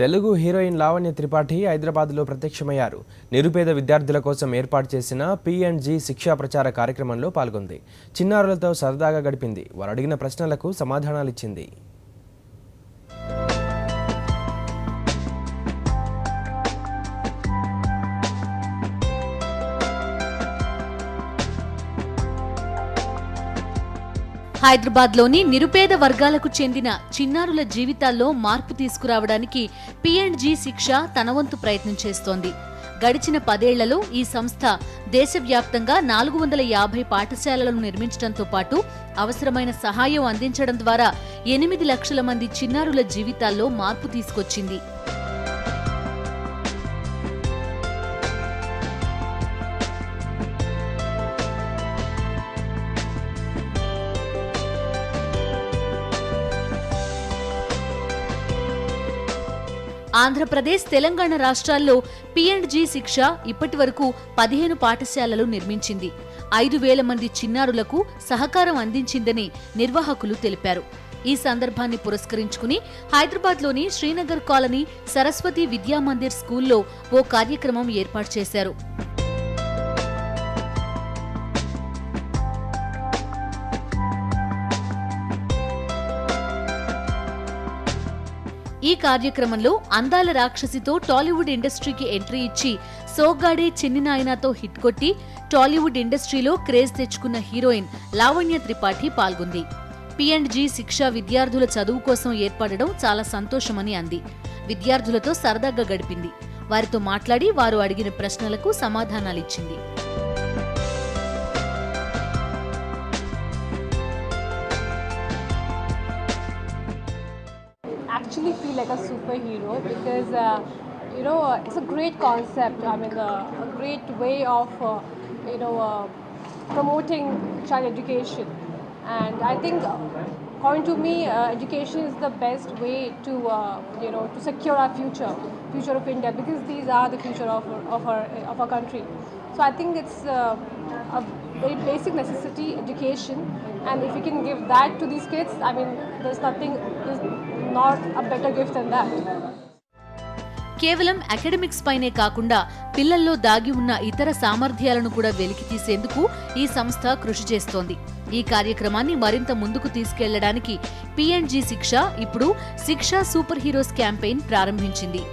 Telugu heroine Lavanya Tripathi హైదరాబాద్లో ప్రత్యక్షమయ్యారు. నిరుపేద విద్యార్థుల కోసం ఏర్పాటు చేసిన P&G శిక్షా ప్రచార కార్యక్రమంలో పాల్గొంది. చిన్నారులతో సరదాగా గడిపింది. వారు అడిగిన ప్రశ్నలకు సమాధానాలిచ్చింది. హైదరాబాద్లోని నిరుపేద వర్గాలకు చెందిన చిన్నారుల జీవితాల్లో మార్పు తీసుకురావడానికి P&G శిక్ష తన వంతు ప్రయత్నం చేస్తోంది. గడిచిన 10 ఏళ్లలో ఈ సంస్థ దేశవ్యాప్తంగా 450 పాఠశాలలను నిర్మించడంతో పాటు అవసరమైన సహాయం అందించడం ద్వారా 8 లక్షల మంది చిన్నారుల జీవితాల్లో మార్పు తీసుకొచ్చింది. ఆంధ్రప్రదేశ్, తెలంగాణ రాష్ట్రాల్లో P&G శిక్ష ఇప్పటి వరకు 15 పాఠశాలలు నిర్మించింది. 5,000 మంది చిన్నారులకు సహకారం అందించిందని నిర్వాహకులు తెలిపారు. ఈ సందర్భాన్ని పురస్కరించుకుని హైదరాబాద్లోని శ్రీనగర్ కాలనీ సరస్వతి విద్యామందిర్ స్కూల్లో ఓ కార్యక్రమం ఏర్పాటు చేశారు. ఈ కార్యక్రమంలో అందాల రాక్షసితో టాలీవుడ్ ఇండస్ట్రీకి ఎంట్రీ ఇచ్చి సోగ్గాడే చిన్ని నాయనాతో హిట్ కొట్టి టాలీవుడ్ ఇండస్ట్రీలో క్రేజ్ తెచ్చుకున్న హీరోయిన్ లావణ్య త్రిపాఠి పాల్గొంది. P&G శిక్ష విద్యార్థుల చదువు కోసం ఏర్పడడం చాలా సంతోషమని అంది. విద్యార్థులతో సరదాగా గడిపింది. వారితో మాట్లాడి వారు అడిగిన ప్రశ్నలకు సమాధానాలిచ్చింది. Actually feel like a superhero because it's a great concept. I mean a great way of promoting child education, and I think according to me education is the best way to to secure our future of India, because these are the future of our country. So I think it's a very basic necessity, education, and if we can give that to these kids, I mean there's not a better gift than that. కేవలం academics పైనే కాకుండా పిల్లల్లో దాగి ఉన్న ఇతర సామర్థ్యాలను కూడా వెలికి తీసేందుకు ఈ సంస్థ కృషి చేస్తోంది. ఈ కార్యక్రమాన్ని మరింత ముందుకు తీసుకెళ్లడానికి P&G శిక్ష ఇప్పుడు శిక్ష సూపర్ హీరోస్ క్యాంపెయిన్ ప్రారంభించింది.